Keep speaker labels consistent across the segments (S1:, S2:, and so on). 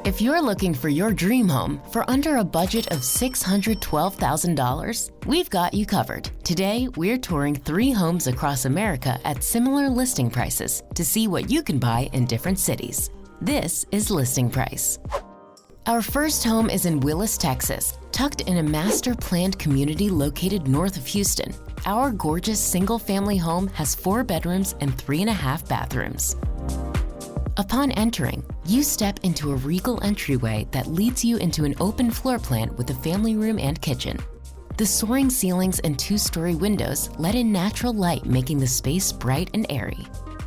S1: If you're looking for your dream home for under a budget of $612,000, we've got you covered. Today, we're touring 3 homes across America at similar listing prices to see what you can buy in different cities. This is Listing Price. Our first home is in Willis, Texas, tucked in a master-planned community located north of Houston. Our gorgeous single-family home has 4 bedrooms and 3.5 bathrooms. Upon entering, you step into a regal entryway that leads you into an open floor plan with a family room and kitchen. The soaring ceilings and 2-story windows let in natural light, making the space bright and airy.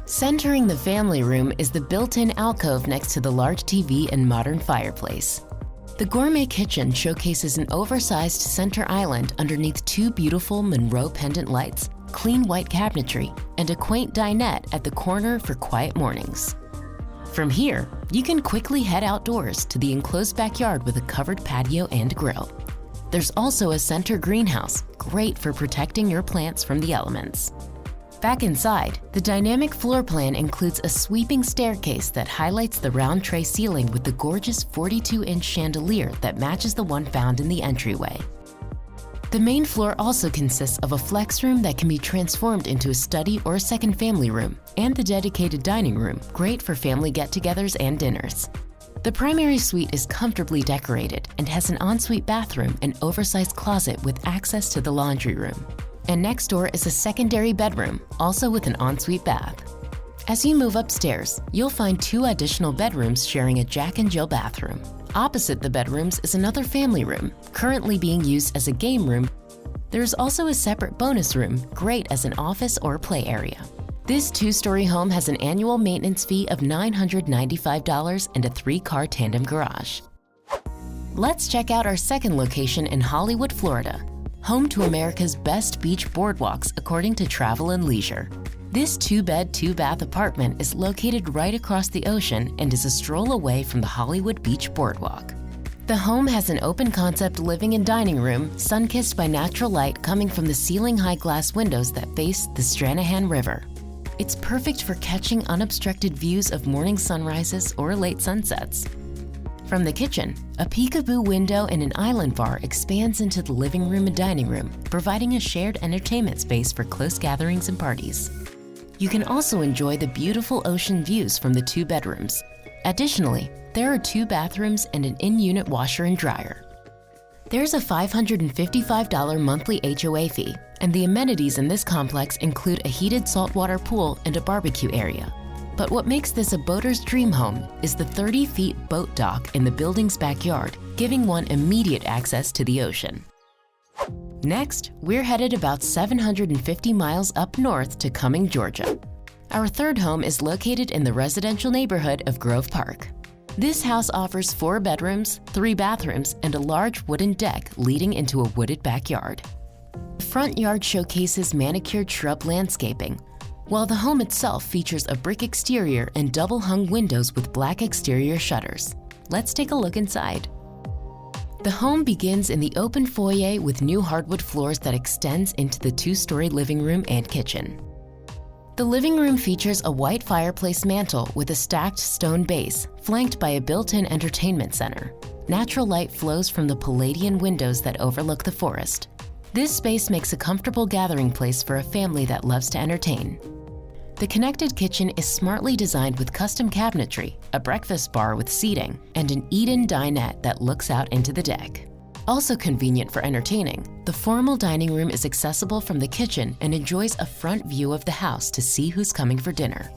S1: Centering the family room is the built-in alcove next to the large TV and modern fireplace. The gourmet kitchen showcases an oversized center island underneath 2 beautiful Monroe pendant lights, clean white cabinetry, and a quaint dinette at the corner for quiet mornings. From here, you can quickly head outdoors to the enclosed backyard with a covered patio and grill. There's also a center greenhouse, great for protecting your plants from the elements. Back inside, the dynamic floor plan includes a sweeping staircase that highlights the round tray ceiling with the gorgeous 42-inch chandelier that matches the one found in the entryway. The main floor also consists of a flex room that can be transformed into a study or a second family room, and the dedicated dining room, great for family get-togethers and dinners. The primary suite is comfortably decorated and has an ensuite bathroom and oversized closet with access to the laundry room. And next door is a secondary bedroom, also with an ensuite bath. As you move upstairs, you'll find 2 additional bedrooms sharing a Jack and Jill bathroom. Opposite the bedrooms is another family room, currently being used as a game room. There is also a separate bonus room, great as an office or play area. This 2-story home has an annual maintenance fee of $995 and a 3-car tandem garage. Let's check out our second location in Hollywood, Florida, home to America's best beach boardwalks according to Travel + Leisure. This 2-bed, 2-bath apartment is located right across the ocean and is a stroll away from the Hollywood Beach Boardwalk. The home has an open-concept living and dining room, sun-kissed by natural light coming from the ceiling-high glass windows that face the Stranahan River. It's perfect for catching unobstructed views of morning sunrises or late sunsets. From the kitchen, a peekaboo window and an island bar expands into the living room and dining room, providing a shared entertainment space for close gatherings and parties. You can also enjoy the beautiful ocean views from the 2 bedrooms. Additionally, there are 2 bathrooms and an in-unit washer and dryer. There's a $555 monthly HOA fee, and the amenities in this complex include a heated saltwater pool and a barbecue area. But what makes this a boater's dream home is the 30-feet boat dock in the building's backyard, giving one immediate access to the ocean. Next, we're headed about 750 miles up north to Cumming, Georgia. Our third home is located in the residential neighborhood of Grove Park. This house offers 4 bedrooms, 3 bathrooms, and a large wooden deck leading into a wooded backyard. The front yard showcases manicured shrub landscaping, while the home itself features a brick exterior and double-hung windows with black exterior shutters. Let's take a look inside. The home begins in the open foyer with new hardwood floors that extends into the 2-story living room and kitchen. The living room features a white fireplace mantel with a stacked stone base, flanked by a built-in entertainment center. Natural light flows from the Palladian windows that overlook the forest. This space makes a comfortable gathering place for a family that loves to entertain. The connected kitchen is smartly designed with custom cabinetry, a breakfast bar with seating, and an eat-in dinette that looks out into the deck. Also convenient for entertaining, the formal dining room is accessible from the kitchen and enjoys a front view of the house to see who's coming for dinner.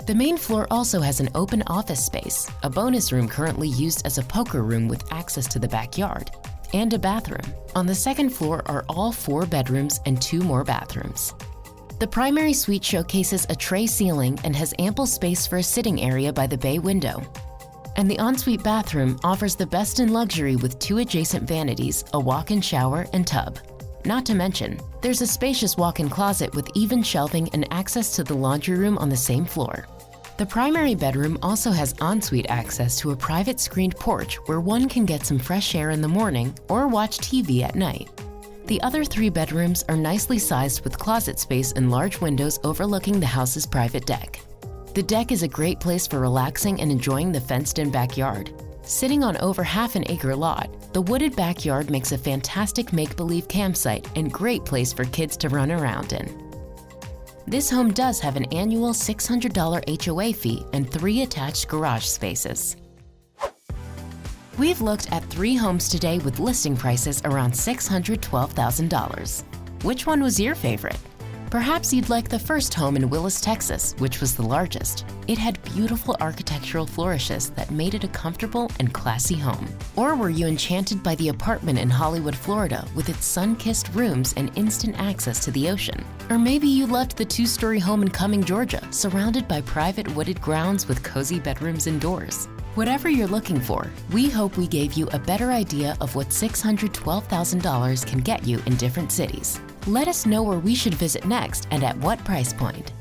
S1: The main floor also has an open office space, a bonus room currently used as a poker room with access to the backyard, and a bathroom. On the second floor are all 4 bedrooms and 2 more bathrooms. The primary suite showcases a tray ceiling and has ample space for a sitting area by the bay window. And the ensuite bathroom offers the best in luxury with 2 adjacent vanities, a walk-in shower and tub. Not to mention, there's a spacious walk-in closet with even shelving and access to the laundry room on the same floor. The primary bedroom also has ensuite access to a private screened porch where one can get some fresh air in the morning or watch TV at night. The other 3 bedrooms are nicely sized with closet space and large windows overlooking the house's private deck. The deck is a great place for relaxing and enjoying the fenced-in backyard. Sitting on over half an acre lot, the wooded backyard makes a fantastic make-believe campsite and great place for kids to run around in. This home does have an annual $600 HOA fee and 3 attached garage spaces. We've looked at 3 homes today with listing prices around $612,000. Which one was your favorite? Perhaps you'd like the first home in Willis, Texas, which was the largest. It had beautiful architectural flourishes that made it a comfortable and classy home. Or were you enchanted by the apartment in Hollywood, Florida, with its sun-kissed rooms and instant access to the ocean? Or maybe you loved the 2-story home in Cumming, Georgia, surrounded by private wooded grounds with cozy bedrooms indoors. Whatever you're looking for, we hope we gave you a better idea of what $612,000 can get you in different cities. Let us know where we should visit next and at what price point.